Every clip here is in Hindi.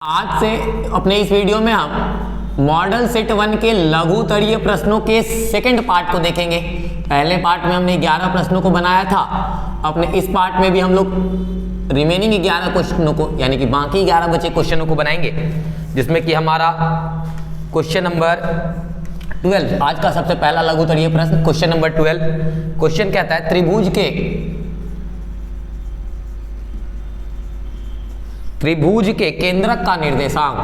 आज से अपने इस वीडियो में हम मॉडल सेट 1 के लघुतरीय प्रश्नों के सेकंड पार्ट को देखेंगे। पहले पार्ट में हमने 11 प्रश्नों को बनाया था। अपने इस पार्ट में भी हम लोग रिमेनिंग 11 क्वेश्चनों को यानी कि बाकी 11 बचे क्वेश्चनों को बनाएंगे, जिसमें कि हमारा क्वेश्चन नंबर 12 आज का सबसे पहला लघुतरीय प्रश्न क्वेश्चन नंबर 12। क्वेश्चन कहता है त्रिभुज के केंद्रक का निर्देशांक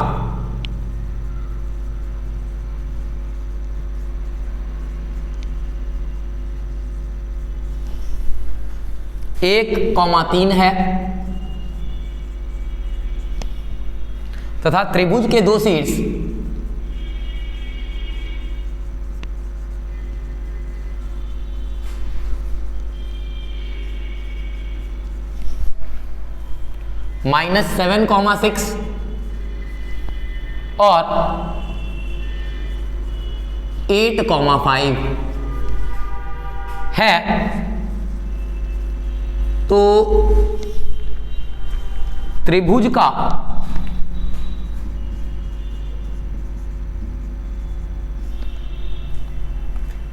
1,3 है तथा त्रिभुज के दो शीर्ष -7,6 और 8,5 है, तो त्रिभुज का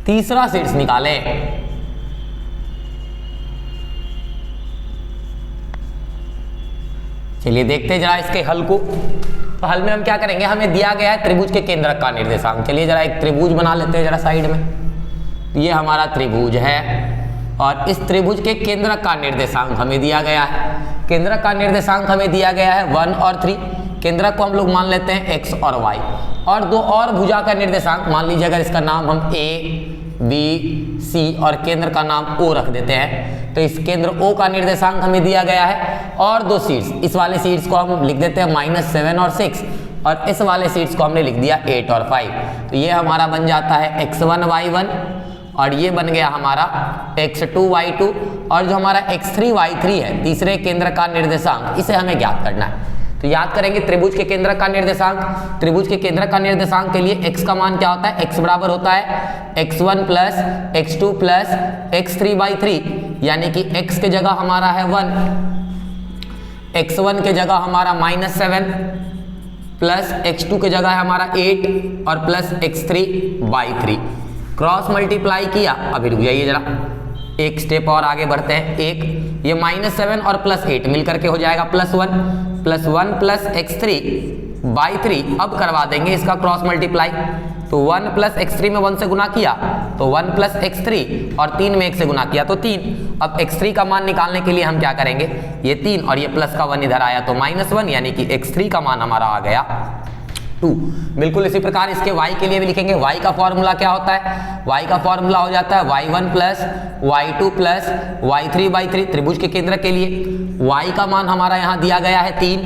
तीसरा शीर्ष निकालें। चलिए देखते हैं जरा इसके हल को। तो हल में हम क्या करेंगे, हमें दिया गया है त्रिभुज के केंद्रक का निर्देशांक। चलिए जरा एक त्रिभुज बना लेते हैं जरा साइड में। ये हमारा त्रिभुज है और इस त्रिभुज के केंद्रक का निर्देशांक हमें दिया गया है। केंद्रक का निर्देशांक हमें दिया गया है 1 और 3। केंद्रक को हम लोग मान लेते हैं x और y, और दो और भुजा का निर्देशांक मान लीजिए, अगर इसका नाम हम a, b, c और केंद्र का नाम o रख देते हैं, तो इस केंद्र o का निर्देशांक हमें दिया गया है। और दो शीर्ष, इस वाले शीर्ष को हम लिख देते हैं -7 और 6, और इस वाले शीर्ष को हमने लिख दिया 8 और 5। तो ये हमारा बन जाता है x1 y1, और ये बन गया हमारा x2 y2, और जो हमारा x3 y3 है तीसरे केंद्र का निर्देशांक, इसे हमें ज्ञात करना है। तो याद करेंगे त्रिभुज के केंद्र का निर्देशांक। त्रिभुज के केंद्र का निर्देशांक के लिए x का मान क्या होता है, x बराबर होता है x1 plus x2 plus x3 by 3, यानी कि x के जगह हमारा है 1, x1 के जगह हमारा -7 प्लस x2 के जगह है हमारा 8 और plus x3 by 3। Cross multiply किया, अभी रुक जाइए जरा, एक स्टेप और आगे बढ़ते हैं। एक ये -7 और प्लस 8 मिलकर के हो जाएगा +1 प्लस x3 बाई 3। अब करवा देंगे इसका क्रॉस मल्टीप्लाई, तो 1 प्लस x3 में 1 से गुना किया तो 1 प्लस x3, और 3 में 1 से गुना किया तो 3। अब x3 का मान निकालने के लिए हम क्या करेंगे, ये 3 और ये प्लस का 1 इधर आया तो -1, यानी कि x3 का मान हमारा आ गया 2। बिल्कुल इसी प्रकार इसके y के लिए भी लिखेंगे। y का फॉर्मूला क्या होता है, y का फॉर्मूला हो जाता है y1 plus y2 plus y3 by 3। त्रिभुज के केंद्र के लिए y का मान हमारा यहाँ दिया गया है 3,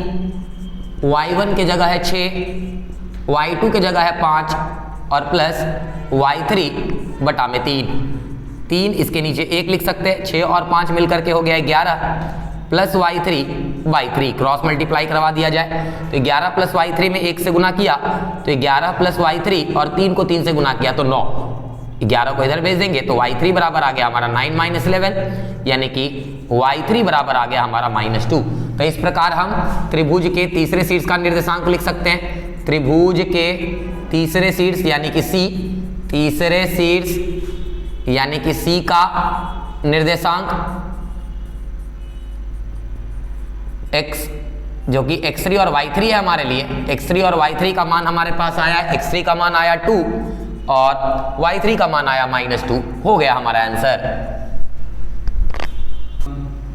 y1 के जगह है 6, y2 के जगह है 5 और प्लस y3 बटा में 3। इसके नीचे 1 लिख सकते हैं, 6 और 5 मिलकर के हो गया 11 plus y3 by 3। Cross multiply करवा दिया जाए तो 11 प्लस y3 में 1 से गुना किया तो 11 प्लस y3, और 3 को 3 से गुना किया तो 9। 11 को इधर भेज देंगे तो y3 बराबर आ गया हमारा 9 - 11, यानी कि y3 बराबर आ गया हमारा -2। तो इस प्रकार हम त्रिभुज के तीसरे शीर्ष का निर्देशांक लिख सकते हैं। त्रिभुज के तीसरे शीर्ष यानी कि C, तीसरे शीर्ष यानी कि C का निर्देशांक x, जो कि x3 और y3 है हमारे लिए। x3 और y3 का मान हमारे पास आया, x3 का मान आया 2 और y3 का मान आया -2। हो गया हमारा आंसर।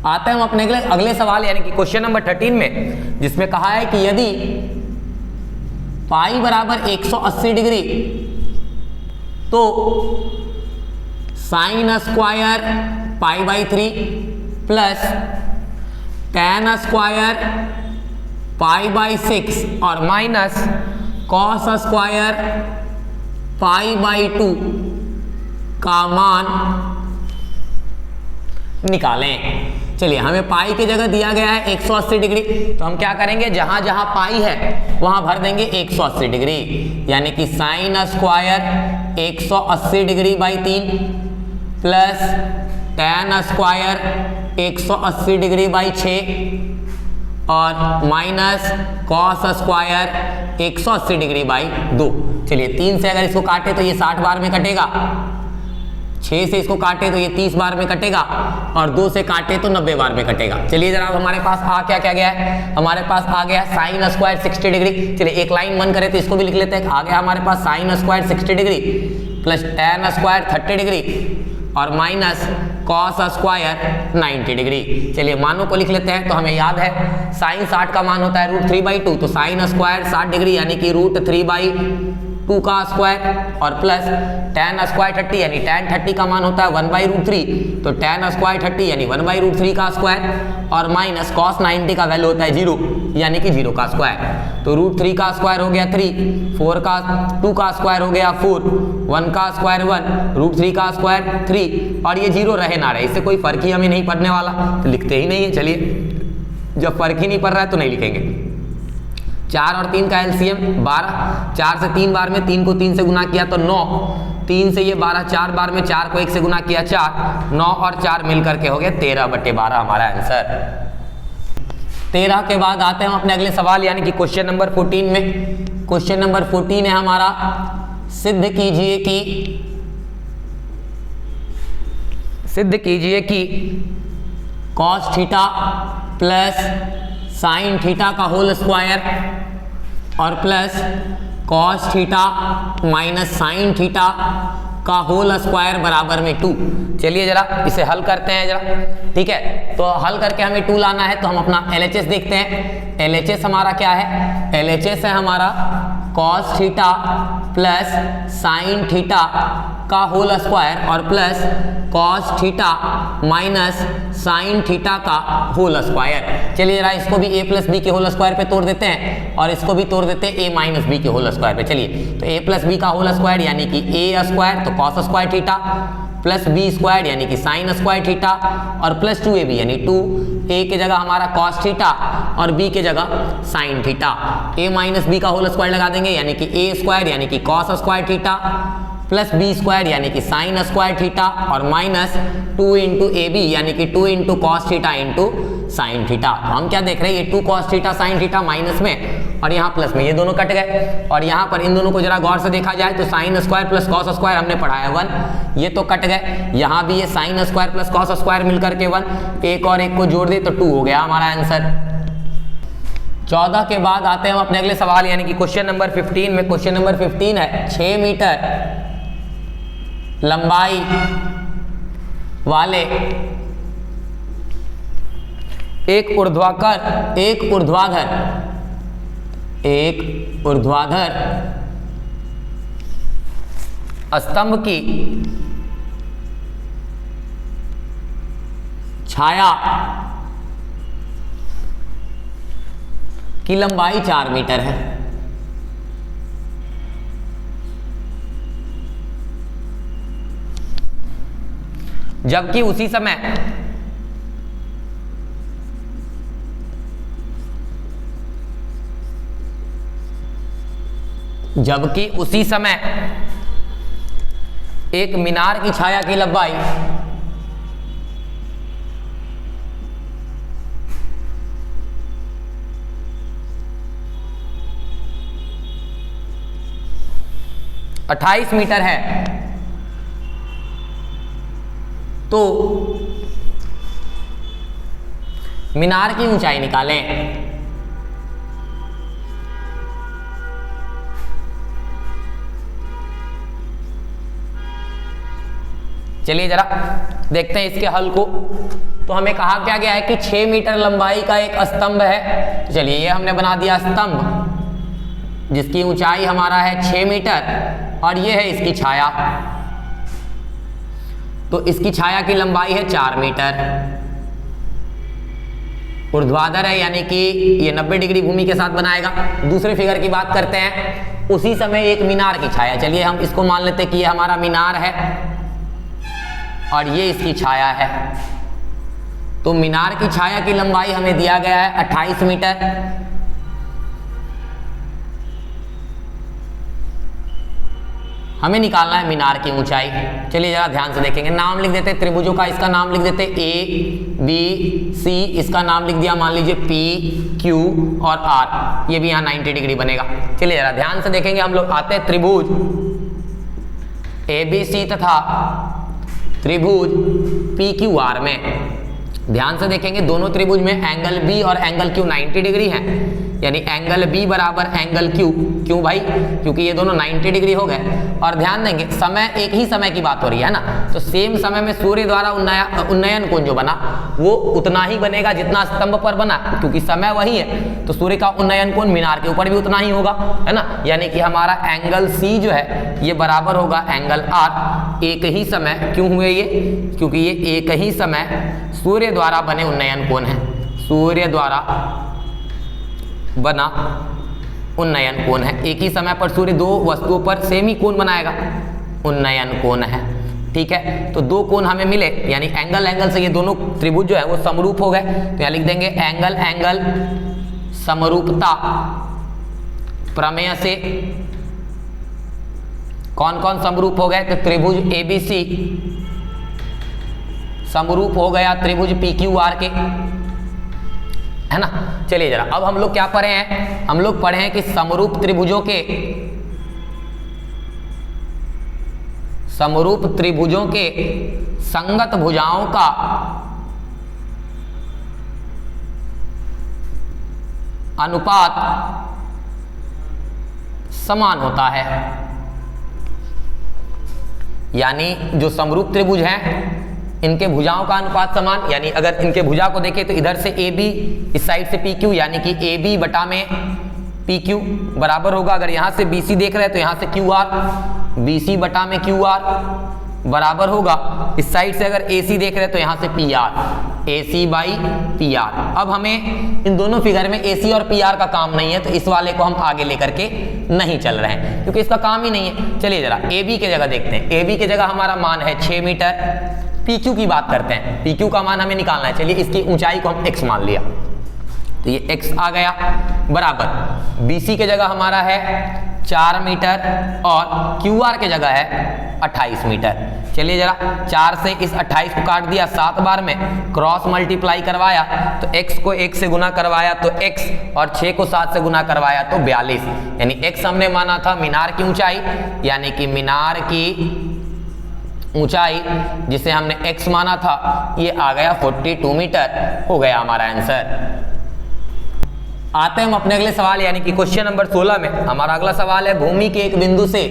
आते हैं हम अपने अगले सवाल यानी कि क्वेश्चन नंबर 13 में, जिसमें कहा है कि यदि पाई बराबर 180 डिग्री तो sine square pi by 3 plus tan square pi by 6 और minus cos square pi by 2 का मान निकालें। चलिए हमें पाई की जगह दिया गया है 180 डिग्री, तो हम क्या करेंगे, जहां जहां पाई है वहां भर देंगे 180 डिग्री, यानी कि sine square 180 degree by 3 plus tan square 180 degree by 6 और minus cos square 180 degree by 2। चलिए 3 से अगर इसको काटे तो ये 60 बार में कटेगा, 6 से इसको काटे तो ये 30 बार में कटेगा, और 2 से काटे तो 90 बार में कटेगा। चलिए जनाब हमारे पास क्या गया है, हमारे पास आ गया साइन स्क्वायर 60 डिग्री। चलिए एक लाइन मन करे तो इसको भी लिख लेते हैं। आ गया हमारे पास sine square 60 degree plus ten square 30 degree और माइनस कॉस स्क्वायर 90 डिग्री। चलिए मानों को लिख लेते हैं। तो हमें याद है साइन 60 का मान होता है √3/2, तो साइन स्क्वायर 60 डिग्री यानी कि √3/2 का स्क्वायर और प्लस टेन स्क्वायर 30 यानी टेन 30 का मान होता है 1/√3, तो टेन स्क्वायर 30 यानी 1/√3 का स्क्वायर और माइनस कॉस 90 का वैल्यू होता है 0 यानी कि 0 का स्क्वायर। तो √3 का स्क्वायर हो गया 3, 2 का स्क्वायर हो गया 4, 1 का स्क्वायर 1, √3 का स्क्वायर 3 और ये 0 रहे ना रहे, इससे कोई फर्क ही हमें नहीं पड़ने वाला तो लिखते ही नहीं है। चलिए जब फर्क ही नहीं पड़ रहा है तो नहीं लिखेंगे। 4 और 3 का एलसीएम 12, 4 से 3 बार में 3 को 3 से गुना किया तो 9, 3 से ये 12, 4 बार में 4 को 1 से गुना किया 4, 9 और 4 मिलकर के हो गया 13/12 हमारा आंसर। 13 के बाद आते हैं हम अपने अगले सवाल यानी कि क्वेश्चन नंबर 14 में। क्वेश्चन नंबर 14 है हमारा, सिद्ध कीजिए कि cos theta plus sine theta का होल स्क्वायर और plus cos theta minus sine theta का होल स्क्वायर बराबर में 2। चलिए जरा इसे हल करते हैं जरा, ठीक है। तो हल करके हमें 2 लाना है, तो हम अपना LHS देखते हैं। LHS हमारा क्या है, LHS है हमारा cos theta plus sine theta का होल स्क्वायर और plus cos theta minus sine theta का होल स्क्वायर। चलिए जरा इसको भी a प्लस बी के होल स्क्वायर पे तोड़ देते हैं और इसको भी तोड़ देते हैं a माइनस बी के होल स्क्वायर पे। चलिए तो a प्लस बी का होल स्क्वायर यानी कि a स्क्वायर तो cos square theta plus b square यानी कि साइन स्क्वायर थीटा और प्लस 2ab यानी 2a के जगह हमारा कॉस थीटा और b के जगह sine theta. a minus b का होल स्क्वायर लगा देंगे यानी कि a स्क्वायर यानी कि cos square theta plus b square यानी कि साइन स्क्वायर थीटा और माइनस 2 इंटू ए बी यानी कि 2 into cos theta into sine theta. तो हम क्या देख रहे हैं, ये 2 cos theta sine theta minus में और यहाँ प्लस में, ये दोनों कट गए। और यहाँ पर इन दोनों को जरा गौर से देखा जाए तो sine square plus cos square हमने पढ़ाया 1, ये तो कट गए। यहाँ भी ये sine square plus cos square मिलकर के 1, एक और एक को जोड़ दे तो 2 हो गया हमारा आंसर। 14 के बाद आते हैं हम अपने अगले सवाल यानी कि क्वेश्चन नंबर 15 में। क्वेश्चन नंबर 15 है, 6 मीटर लंबाई वाले एक ऊर्ध्वाधर स्तंभ की छाया की लंबाई 4 मीटर है। जबकि उसी समय एक मीनार की छाया की लंबाई 28 मीटर है, तो मीनार की ऊंचाई निकालें। चलिए जरा देखते हैं इसके हल को। तो हमें कहा क्या गया है कि 6 मीटर लंबाई का एक स्तंभ है। तो चलिए ये हमने बना दिया स्तंभ जिसकी ऊंचाई हमारा है 6 मीटर और ये है इसकी छाया। तो इसकी छाया की लंबाई है 4 मीटर। ऊर्ध्वाधर है यानी कि ये 90 डिग्री भूमि के साथ बनाएगा। दूसरे फिगर की बात करते हैं, उसी समय एक मीनार की छाया। चलिए हम इसको मान लेते हैं कि ये हमारा मीनार है और ये इसकी छाया है। तो मीनार की छाया की लंबाई हमें दिया गया है 28 मीटर। हमें निकालना है मीनार की ऊंचाई। चलिए जरा ध्यान से देखेंगे, नाम लिख देते हैं त्रिभुजों का, इसका नाम लिख देते ए बी सी, इसका नाम लिख दिया मान लीजिए पी क्यू और आर, ये भी यहाँ 90 डिग्री बनेगा। चलिए जरा ध्यान से देखेंगे, हम लोग आते हैं त्रिभुज ए बी सी तथा त्रिभुज पी क्यू आर में। ध्यान से देखेंगे दोनों त्रिभुज में एंगल बी और एंगल क्यू 90 डिग्री है, यानी एंगल बी बराबर एंगल क्यू। क्यों भाई? क्योंकि ये दोनों 90 डिग्री हो गए। और ध्यान देंगे समय, एक ही समय की बात हो रही है ना, तो सेम समय में सूर्य द्वारा उन्नयन कोण जो बना वो उतना ही बनेगा जितना स्तंभ पर बना, क्योंकि समय वही है, तो सूर्य का उन्नयन कोण मीनार के ऊपर भी उतना ही होगा, है ना। यानी कि हमारा एंगल सी जो है ये बराबर होगा एंगल आर। एक ही समय क्यों हुए ये? क्योंकि ये एक ही समय सूर्य द्वारा बने उन्नयन कोण है, सूर्य द्वारा बना उन्नयन कोण है। एक ही समय पर सूर्य दो वस्तुओं पर सेम ही कोण बनाएगा, उन्नयन कोण है, ठीक है। तो दो कोण हमें मिले, यानी एंगल एंगल से ये दोनों त्रिभुज जो है वो समरूप हो गए, तो यहाँ लिख देंगे एंगल एंगल समरूपता प्रमेय से कौन कौन समरूप हो गए? तो त्रिभुज एबीसी समरूप हो गया त्रिभुज पी क्यू आर के, है ना। चलिए जरा अब हम लोग क्या पढ़े हैं? हम लोग पढ़े हैं कि समरूप त्रिभुजों के संगत भुजाओं का अनुपात समान होता है। यानी जो समरूप त्रिभुज हैं इनके भुजाओं का अनुपात समान, यानी अगर इनके भुजा को देखें तो इधर से ए बी, इस साइड से पी क्यू, यानी कि ए बी बटा में पी क्यू बराबर होगा। अगर यहाँ से बी सी देख रहे हैं तो यहाँ से क्यू आर, बी सी बटा में क्यू आर बराबर होगा। इस साइड से अगर ए सी देख रहे हैं तो यहाँ से P R, A C by P R. अब हमें इन दोनों फिगर में ए सी और पी आर का काम नहीं है, तो इस वाले को हम आगे लेकर के नहीं चल रहे हैं क्योंकि इसका काम ही नहीं है। चलिए जरा ए बी के जगह देखते हैं। ए बी के जगह हमारा मान है 6 मीटर। पी क्यू की बात करते हैं, पी क्यू का मान हमें निकालना है। चलिए इसकी ऊंचाई को हम x मान लिया, तो ये x आ गया बराबर। बी सी के जगह हमारा है 4 मीटर और क्यू आर के जगह है 28 मीटर। चलिए जरा 4 से इस 28 को काट दिया 7 बार में, क्रॉस मल्टीप्लाई करवाया तो x को 1 से गुना करवाया तो x, और 6 को 7 से गुना करवाया तो 42। यानी x हमने माना था मीनार की ऊंचाई, यानी कि मीनार की ऊंचाई जिसे हमने x माना था ये आ गया 42 मीटर, हो गया हमारा आंसर। आते हैं हम अपने अगले सवाल, यानी कि क्वेश्चन नंबर 16 में। हमारा अगला सवाल है भूमि के एक बिंदु से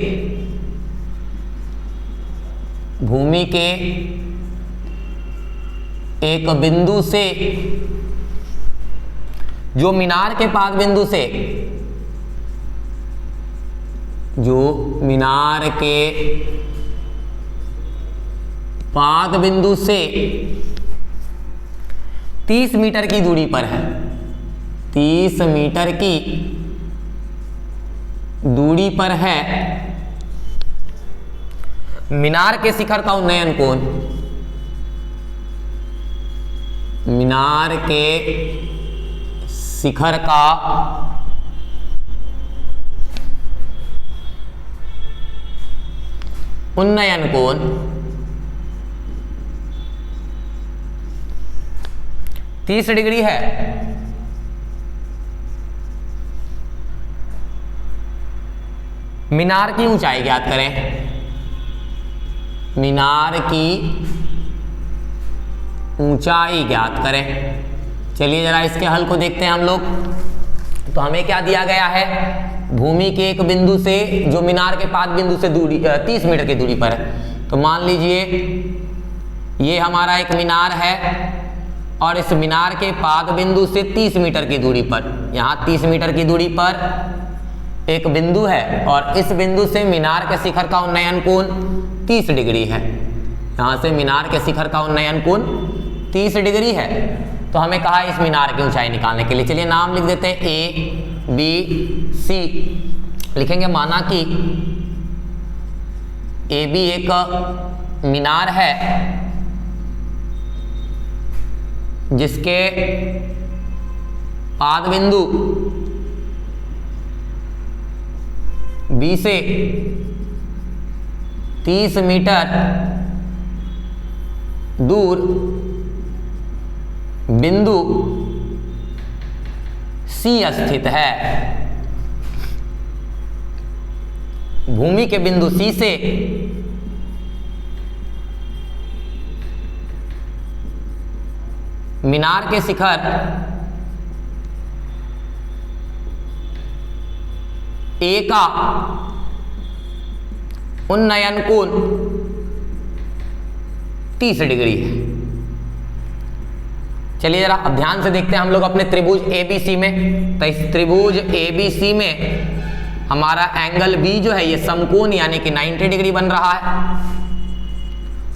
जो मीनार के पाद बिंदु से, जो मीनार के पाद बिंदु से 30 मीटर की दूरी पर है, 30 मीटर की दूरी पर है मीनार के शिखर का उन्नयन कोण, मीनार के शिखर का उन्नयन कोण 30 डिग्री है। मीनार की ऊंचाई ज्ञात करें, मीनार की ऊंचाई ज्ञात करें। चलिए जरा इसके हल को देखते हैं हम लोग। तो हमें क्या दिया गया है? भूमि के एक बिंदु से जो मीनार के पाद बिंदु से दूरी 30 मीटर की दूरी पर है, तो मान लीजिए ये हमारा एक मीनार है और इस मीनार के पाद बिंदु से 30 मीटर की दूरी पर, यहाँ 30 मीटर की दूरी पर एक बिंदु है और इस बिंदु से मीनार के शिखर का उन्नयन कोण 30 डिग्री है। यहाँ से मीनार के शिखर का उन्नयन कोण 30 डिग्री है। तो हमें कहा इस मीनार की ऊंचाई निकालने के लिए। चलिए नाम लिख देते हैं ए बी सी। लिखेंगे माना कि ए बी एक मीनार है जिसके पाद बिंदु बी से 30 मीटर दूर बिंदु C स्थित है। भूमि के बिंदु C से मीनार के शिखर A का उन्नयन कोण 30 डिग्री है। चलिए जरा अब ध्यान से देखते हैं हम लोग अपने त्रिभुज ABC में। तो इस त्रिभुज ABC में हमारा एंगल B जो है ये समकोण यानी कि 90 डिग्री बन रहा है,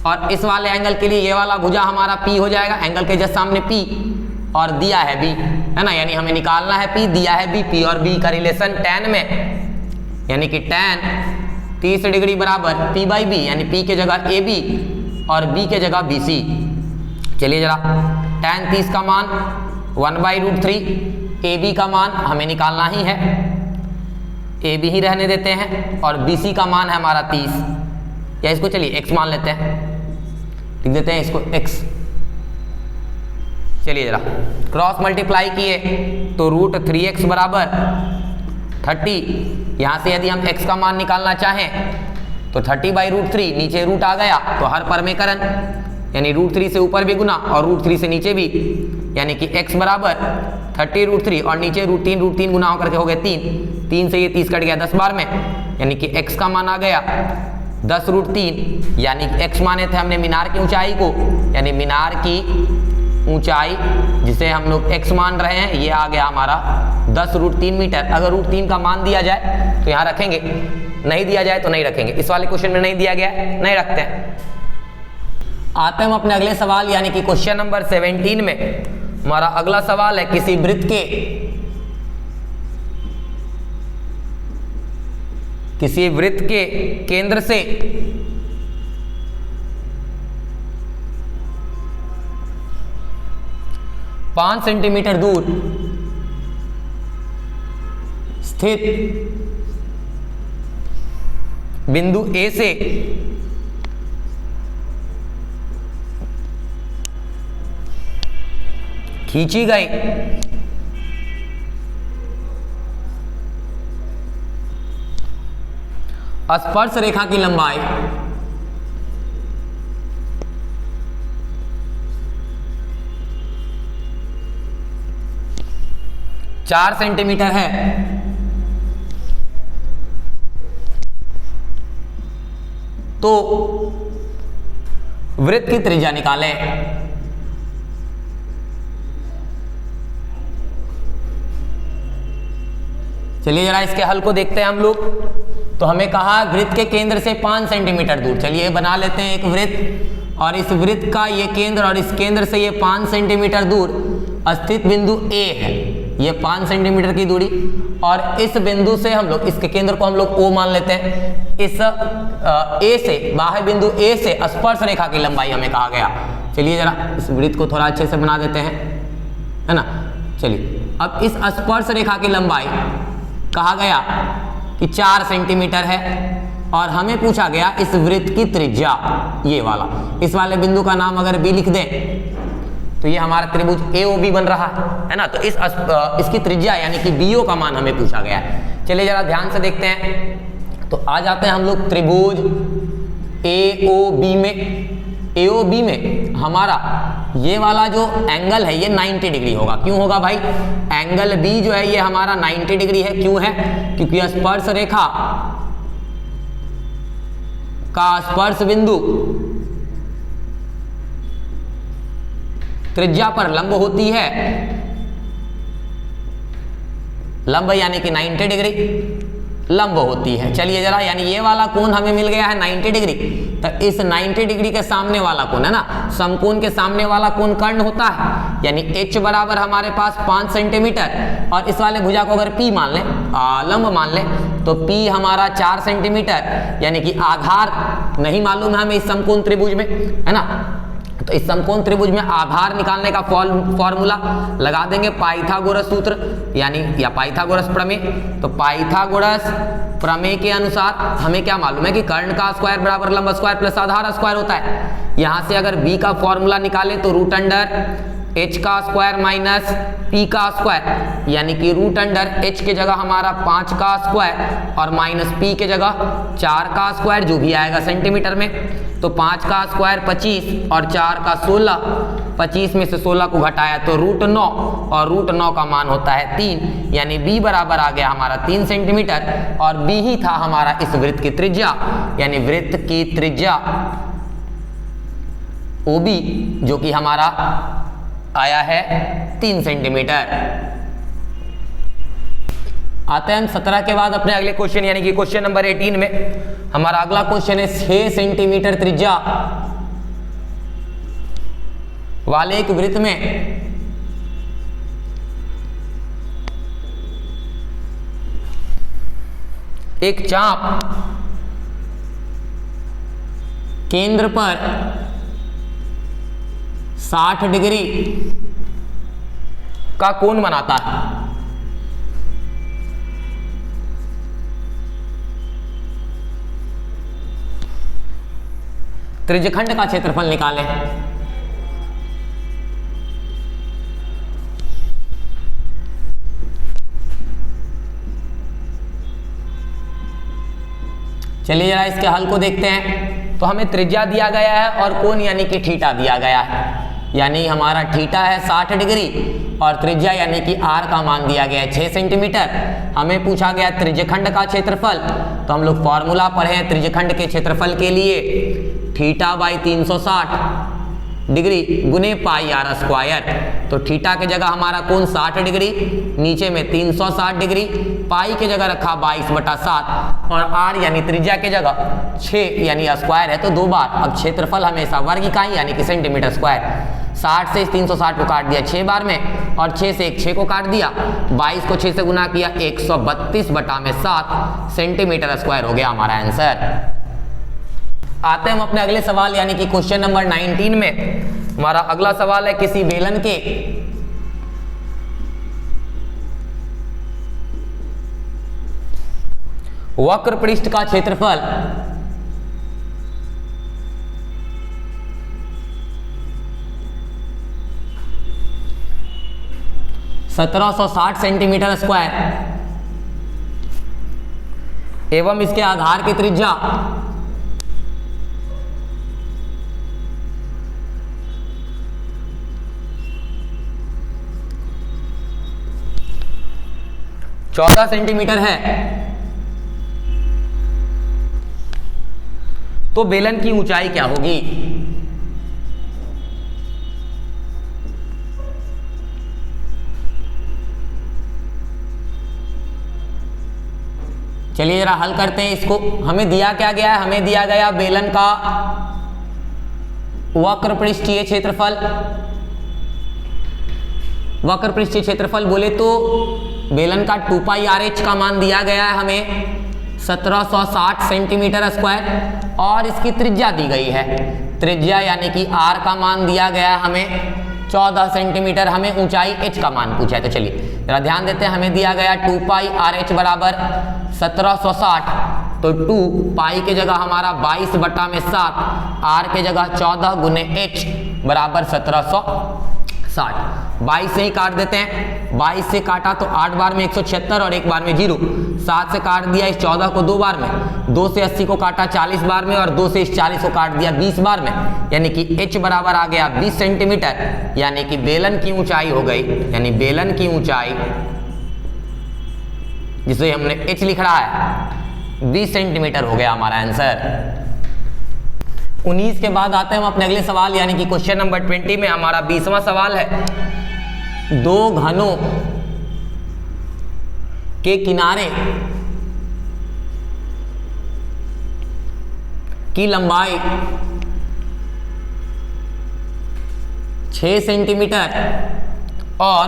और इस वाले एंगल के लिए ये वाला भुजा हमारा P हो जाएगा, एंगल के जस्ट सामने P, और दिया है B, है ना, यानी हमें निकालना है P, दिया है B, P और B का रिलेशन tan में, यानी कि tan 30 डिग्री बराबर P बाई B, यानी P के जगह AB और B के जगह BC। चलिए जरा tan 30 का मान 1/√3, AB का मान हमें निकालना ही है, AB ही रहने देते हैं, और BC का मान है हमारा 30, या इसको चलिए x मान लेते हैं, लिख देते हैं इसको x। चलिए जरा क्रॉस मल्टीप्लाई किए तो √3x बराबर 30। यहाँ से यदि हम x का मान निकालना चाहें तो 30/√3, नीचे रूट आ गया तो हर पर में करण, यानी √3 से ऊपर भी गुना और √3 से नीचे भी, यानी कि x बराबर 30√3 और नीचे √3 गुना होकर के हो गए 3 से ये 30 कट गया 10 बार में, यानी कि x का मान आ गया 10√3, यानी कि x माने थे हमने मीनार की ऊंचाई को, यानी मीनार की ऊंचाई जिसे हम लोग x मान रहे हैं ये आ गया हमारा 10√3 मीटर। अगर √3 का मान दिया जाए तो यहाँ रखेंगे, नहीं दिया जाए तो नहीं रखेंगे। इस वाले क्वेश्चन में नहीं दिया गया है, नहीं रखते हैं। आते हैं हम अपने अगले सवाल यानी कि क्वेश्चन नंबर 17 में। हमारा अगला सवाल है किसी वृत्त के केंद्र से पांच सेंटीमीटर दूर स्थित बिंदु A से खींची गई स्पर्श रेखा की लंबाई 4 सेंटीमीटर है, तो वृत्त की त्रिज्या निकालें। चलिए जरा इसके हल को देखते हैं हम लोग। तो हमें कहा वृत्त के केंद्र से 5 सेंटीमीटर दूर, चलिए बना लेते हैं एक वृत्त, और इस वृत्त का ये केंद्र और इस केंद्र से ये 5 सेंटीमीटर दूर स्थित बिंदु A है, ये 5 सेंटीमीटर की दूरी, और इस बिंदु से हम लोग इसके केंद्र को हम लोग O मान लेते हैं। इस A से बाह्य बिंदु A से स्पर्श रेखा की लंबाई हमें कहा गया। चलिए जरा इस वृत्त को थोड़ा अच्छे से बना देते हैं, है ना। चलिए अब इस स्पर्श रेखा की लंबाई कहा गया कि 4 सेंटीमीटर है, और हमें पूछा गया इस वृत्त की त्रिज्या, ये वाला, इस वाले बिंदु का नाम अगर B लिख दें तो ये हमारा त्रिभुज AOB बन रहा है ना। तो इसकी त्रिज्या यानी कि BO का मान हमें पूछा गया है। चलिए जरा ध्यान से देखते हैं। तो आ जाते हैं हम लोग त्रिभुज AOB में। AOB में हमारा ये वाला जो एंगल है ये 90 डिग्री होगा। क्यों होगा भाई? एंगल B जो है ये हमारा 90 डिग्री है। क्यों है? क्योंकि स्पर्श रेखा का स्पर्श बिंदु त्रिज्या पर लंब होती है, लंब यानी कि 90 डिग्री लंब होती है। चलिए जरा, यानी ये वाला कोण हमें मिल गया है 90 डिग्री, तो इस 90 डिग्री के सामने वाला कोण है ना, समकोण के सामने वाला कोण कर्ण होता है, यानी H बराबर हमारे पास 5 सेंटीमीटर, और इस वाले भुजा को अगर P मान लें, लंब मान लें, तो P हमारा 4 सेंटीमीटर, यानी कि आधार नहीं मालूम है हमें इस समकोण त्रिभुज में, है ना। तो इस समकोण त्रिभुज में आधार निकालने का फॉर्मूला लगा देंगे पाइथागोरस सूत्र यानी या पाइथागोरस प्रमेय। तो पाइथागोरस प्रमेय के अनुसार हमें क्या मालूम है कि कर्ण का स्क्वायर बराबर लंब स्क्वायर प्लस आधार स्क्वायर होता है। यहां से अगर b का फॉर्मूला निकालें तो रूट अंडर h का स्क्वायर माइनस p का स्क्वायर यानी कि रूट अंडर h के जगह हमारा 5 का स्क्वायर और माइनस p के जगह 4 का स्क्वायर जो भी आएगा सेंटीमीटर में। तो 5 का स्क्वायर 25 और 4 का 16, 25 में से 16 को घटाया तो रूट 9 और रूट 9 का मान होता है 3 यानी b बराबर आ गया हमारा 3 सेंटीमीटर और b ही था हमारा इस वृत्त की त्रिज्या यानी वृत्त की त्रिज्या OB जो कि हमारा आया है 3 सेंटीमीटर। आते हैं हम 17 के बाद अपने अगले क्वेश्चन यानी कि क्वेश्चन नंबर 18 में। हमारा अगला क्वेश्चन है 6 सेंटीमीटर त्रिज्या वाले एक वृत्त में एक चाप केंद्र पर 60 डिग्री का कोण बनाता है। त्रिज्यखंड का क्षेत्रफल निकालें। चलिए जरा इसके हल को देखते हैं। तो हमें त्रिज्या दिया गया है और कोण यानी कि थीटा दिया गया है यानी हमारा थीटा है 60 डिग्री और त्रिज्या यानी कि r का मान दिया गया है 6 सेंटीमीटर। हमें पूछा गया त्रिज्यखंड का क्षेत्रफल। तो हम लोग फॉर्मूला पढ़े हैं त्रिज्यखंड के क्षेत्रफल के लिए थीटा बाई 360 डिग्री गुने पाई आर स्क्वायर। तो थीटा के जगह हमारा कोण 60 डिग्री, नीचे में 360 डिग्री, पाई के जगह रखा 22/7 और आर यानी त्रिज्या के जगह 6 यानी स्क्वायर है तो 2 बार। अब क्षेत्रफल हमेशा वर्ग इकाई यानी कि सेंटीमीटर स्क्वायर। 60 से 360 को काट दिया 6 बार में और 6 से 6 को काट दिया, 22 को 6 से गुना किया 132/7 सेंटीमीटर स्क्वायर हो गया हमारा आंसर। आते हैं हम अपने अगले सवाल यानी कि क्वेश्चन नंबर 19 में। हमारा अगला सवाल है किसी बेलन के वक्र पृष्ठ का क्षेत्रफल 1760 सेंटीमीटर स्क्वायर एवं इसके आधार की त्रिज्या 14 सेंटीमीटर है तो बेलन की ऊंचाई क्या होगी? चलिए जरा हल करते हैं इसको। हमें दिया क्या गया है? हमें दिया गया बेलन का वक्र पृष्ठीय क्षेत्रफल। वक्र पृष्ठीय क्षेत्रफल बोले तो बेलन का 2πRh का मान दिया गया है हमें 1760 सेंटीमीटर स्क्वायर और इसकी त्रिज्या दी गई है। त्रिज्या यानी कि r का मान दिया गया है हमें 14 सेंटीमीटर, हमें ऊंचाई h का मान पूछा है। तो चलिए जरा ध्यान देते हैं, हमें दिया गया 2πRh बराबर 1760, तो 2 के जगह हमारा 22/7, r के जगह 14 गुने h बराबर 1760। 22 से ही काट देते हैं, 22 से काटा तो 8 बार में 176 और 1 बार में 0, 7 से काट दिया इस 14 को 2 बार में, 2 से 80 को काटा 40 बार में और 2 से इस 40 को काट दिया 20 बार में, यानी कि h बराबर आ गया 20 सेंटीमीटर। यानी कि बेलन की ऊंचाई हो गई, यानी बेलन की ऊंचाई जिसे हमने h लिख रहा है 20 सेंटीमीटर हो गया हमारा आंसर। 19 के बाद आते हैं हम अपने अगले सवाल यानी कि क्वेश्चन नंबर 20 में। हमारा 20वां सवाल है, दो घनों के किनारे की लंबाई 6 सेंटीमीटर और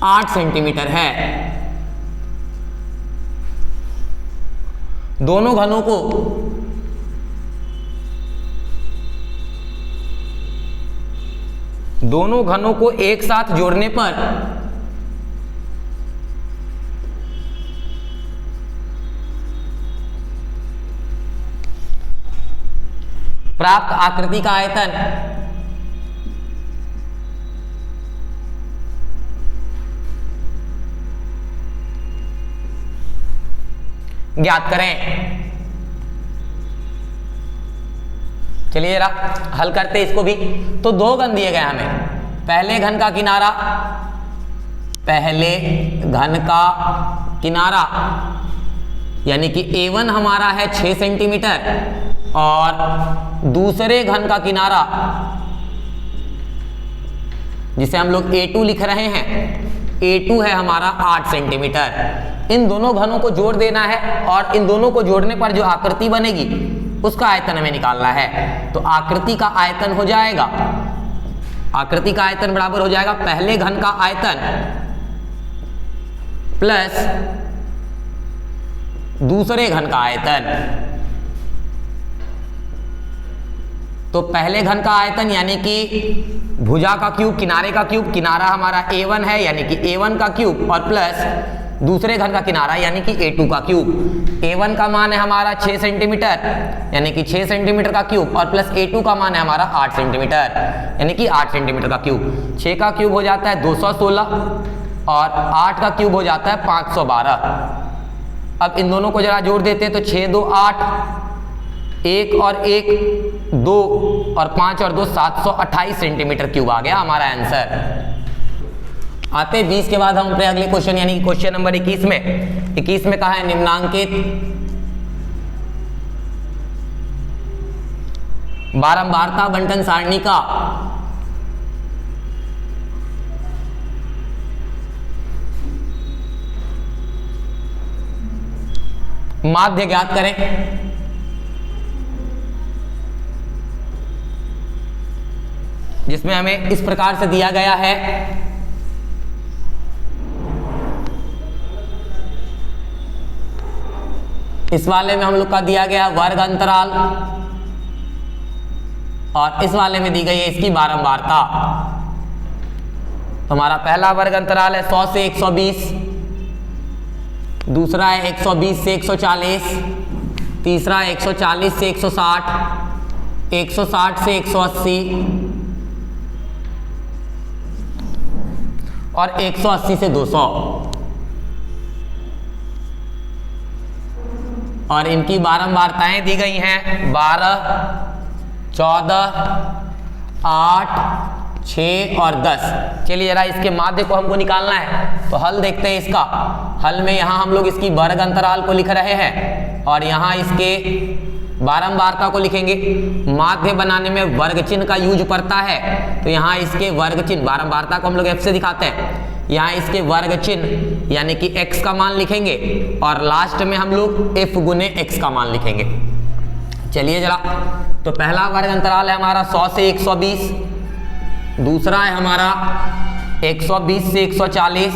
8 सेंटीमीटर है। दोनों घनों को दोनों घनों को एक साथ जोड़ने पर प्राप्त आकृति का आयतन ज्ञात करें। चलिए जरा हल करते इसको भी। तो दो घन दिए गए हमें, पहले घन का किनारा, पहले घन का किनारा यानी कि A1 हमारा है 6 सेंटीमीटर और दूसरे घन का किनारा जिसे हम लोग A2 लिख रहे हैं, A2 है हमारा 8 सेंटीमीटर। इन दोनों घनों को जोड़ देना है और इन दोनों को जोड़ने पर जो आकृति बनेगी उसका आयतन हमें निकालना है। तो आकृति का आयतन हो जाएगा, आकृति का आयतन बराबर हो जाएगा पहले घन का आयतन प्लस दूसरे घन का आयतन। तो पहले घन का आयतन यानी कि भुजा का क्यूब, किनारे का क्यूब, किनारा हमारा A1 है यानी कि A1 का क्यूब और प्लस दूसरे घन का किनारा यानी कि A2 का क्यूब। A1 का मान है हमारा 6 सेंटीमीटर यानी कि 6 सेंटीमीटर का क्यूब और प्लस A2 का मान है हमारा 8 सेंटीमीटर यानी कि 8 सेंटीमीटर का क्यूब। 6 का क्यूब हो जाता है 216 और 8 का क्यूब हो जाता है 512। अब इन दोनों को जरा जोड़ देते हैं तो 6 2 8, 1 और 1 2 और 5 और 2 728 सेंटीमीटर क्यूब आ गया हमारा आंसर। आते 20 के बाद हम अपने अगले क्वेश्चन यानी कि क्वेश्चन नंबर 21 में कहा है निम्नांकित बारंबारता बंटन सारणी का माध्य ज्ञात करें। जिसमें हमें इस प्रकार से दिया गया है, इस वाले में हम लोग का दिया गया वर्ग अंतराल और इस वाले में दी गई है इसकी बारंबारता। तो हमारा पहला वर्ग अंतराल है 100 से 120, दूसरा है 120 से 140, तीसरा 140 से 160, 160 से 180 और 180 से 200 और इनकी बारंबारताएं दी गई हैं 12, 14, 8, 6 और 10। चलिए जरा इसके माध्य को हमको निकालना है तो हल देखते हैं इसका। हल में यहाँ हम लोग इसकी वर्ग अंतराल को लिख रहे हैं और यहाँ इसके बारंबारता को लिखेंगे। माध्य बनाने में वर्ग चिन्ह का यूज पड़ता है तो यहाँ इसके वर्ग चिन्ह, बारंबारता को हम लोग F से दिखाते हैं, यहाँ इसके वर्ग चिन्ह यानी कि x का मान लिखेंगे और लास्ट में हम लोग f गुने x का मान लिखेंगे। चलिए जरा, तो पहला वर्ग अंतराल है हमारा 100 से 120, दूसरा है हमारा 120 से 140,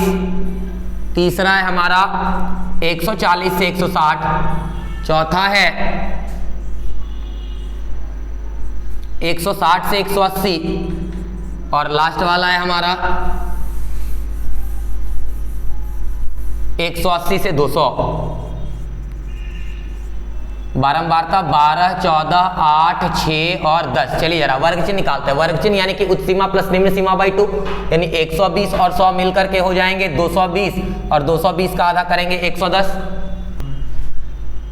तीसरा है हमारा 140 से 160, चौथा है 160 से 180 और लास्ट वाला है हमारा 180 से 200। बारंबारता 12, 14, 8, 6 और 10। चलिए जरा वर्ग चिन्ह निकालते हैं। वर्ग चिन्ह यानी कि उच्च सीमा प्लस निम्न सीमा बाई 2 यानी 120 और 100 मिलकर के हो जाएंगे 220 और 220 का आधा करेंगे 110,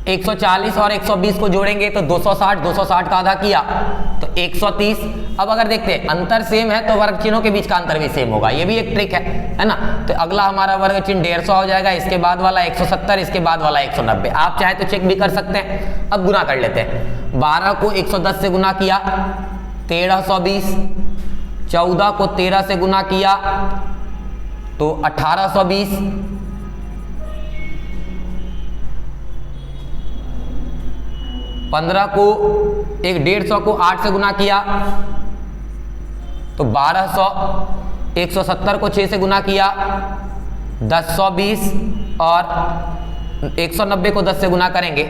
140 और 120 को जोड़ेंगे तो 260, 260 का आधा किया तो 130। अब अगर देखते हैं अंतर सेम है तो वर्ग चिन्हों के बीच का अंतर भी सेम होगा, ये भी एक ट्रिक है ना। तो अगला हमारा वर्ग चिन्ह 150 हो जाएगा, इसके बाद वाला 170, इसके बाद वाला 190। आप चाहे तो चेक भी कर सकते हैं। अब गुना कर लेते हैं। 12 को 110 से गुना किया 1320, 14 को 13 से गुना किया तो 1820, 15 को 150 को 8 से गुना किया तो 1200, 170 को 6 से गुना किया 1020 और 190 को 10 से गुना करेंगे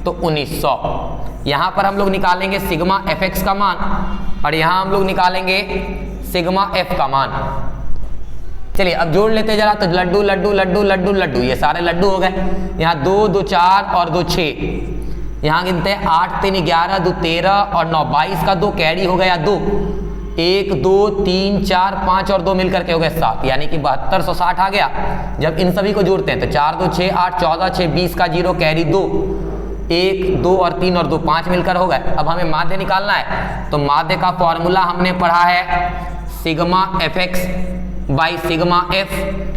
तो 1900। यहाँ पर हम लोग निकालेंगे सिग्मा fx का मान और यहाँ हम लोग निकालेंगे सिग्मा एफ का मान। चलिए अब जोड़ लेते जरा, तो लड्डू लड्डू लड्डू लड्डू लड्डू, ये सारे लड्डू हो गए। यहाँ 2 2 4 और 2 6, यहाँ गिनते हैं 8 3 11 2 13 और 9 22 का 2 कैरी हो गया 2, 1 2 3 4 5 और 2 मिलकर के हो गए 7, यानी कि 7260 आ गया। जब इन सभी को जोड़ते हैं तो 4 2 6 8 14 6 20 का 0 कैरी 2, 1 2 और 3 और 2 5 मिलकर हो गए। अब हमें माध्य निकालना है, तो माध्य का फॉर्मूला हमने पढ़ा है sigma F x by sigma F.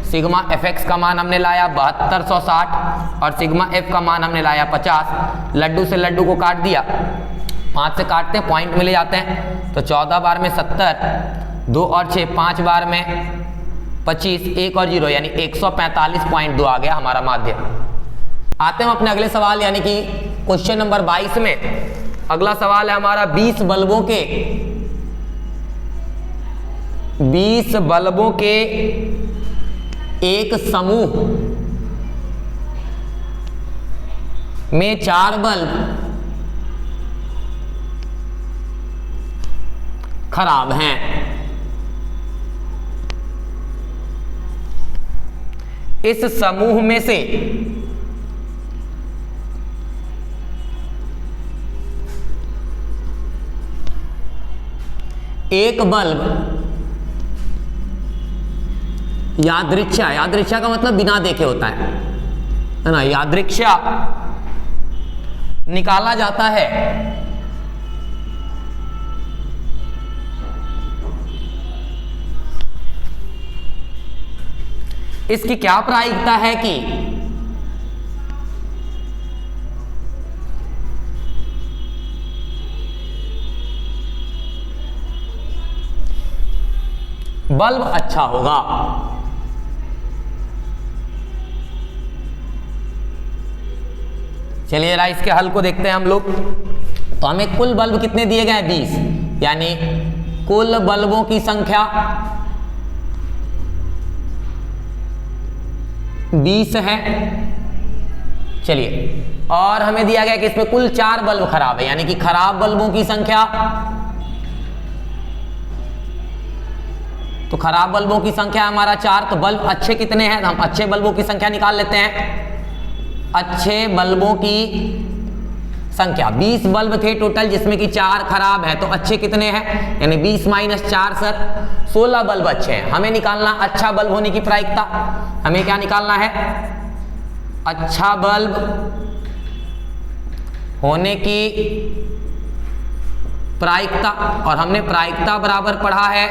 Sigma F x का मान हमने लाया 7260 और सिग्मा एफ का मान हमने लाया 50। लड्डू से लड्डू को काट दिया, 5 से काटते हैं पॉइंट में ले जाते हैं, तो 14 बार में 70, 2 और 6 5 बार में 25, 1 और 0 यानी 145.2 आ गया हमारा माध्य। आते हैं अपने अगले सवाल यानी कि क्वेश्चन नंबर 22 में। अगला सवाल है हमारा 20 बल्बों के एक समूह में 4 बल्ब खराब हैं। इस समूह में से एक बल्ब यादृच्छा का मतलब बिना देखे होता है ना, यादृच्छा निकाला जाता है। इसकी क्या प्रायिकता है कि बल्ब अच्छा होगा। चलिए जरा इसके हल को देखते हैं हम लोग। तो हमें कुल बल्ब कितने दिए गए हैं 20, यानी कुल बल्बों की संख्या 20 है। चलिए और हमें दिया गया कि इसमें कुल 4 बल्ब खराब है, यानी कि खराब बल्बों की संख्या, तो खराब बल्बों की संख्या हमारा 4। तो बल्ब अच्छे कितने हैं, तो हम अच्छे बल्बों की संख्या निकाल लेते हैं। अच्छे बल्बों की संख्या 20 बल्ब थे टोटल, जिसमें कि 4 खराब है, तो अच्छे कितने हैं, यानी 20 - 4 सर 16 बल्ब अच्छे हैं। हमें निकालना अच्छा बल्ब होने की प्रायिकता। हमें क्या निकालना है, अच्छा बल्ब होने की प्रायिकता। और हमने प्रायिकता बराबर पढ़ा है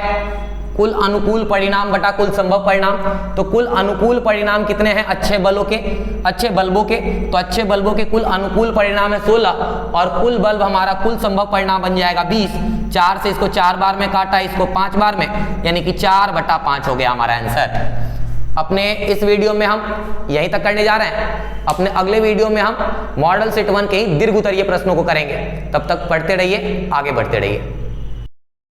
कुल अनुकूल परिणाम बटा कुल संभव परिणाम। तो कुल अनुकूल परिणाम कितने हैं अच्छे बल्बों के, तो अच्छे बल्बों के कुल अनुकूल परिणाम है 16 और कुल बल्ब हमारा कुल संभव परिणाम बन जाएगा 20। 4 से इसको 4 बार में काटा, इसको 5 बार में, यानी कि 4/5 हो गया हमारा आंसर। अपने इस वीडियो में हम यहीं तक करने जा रहे हैं। अपने अगले वीडियो में हम मॉडल सेट 1 के ही दीर्घ उत्तरीय प्रश्नों को करेंगे। तब तक पढ़ते रहिए, आगे बढ़ते रहिए।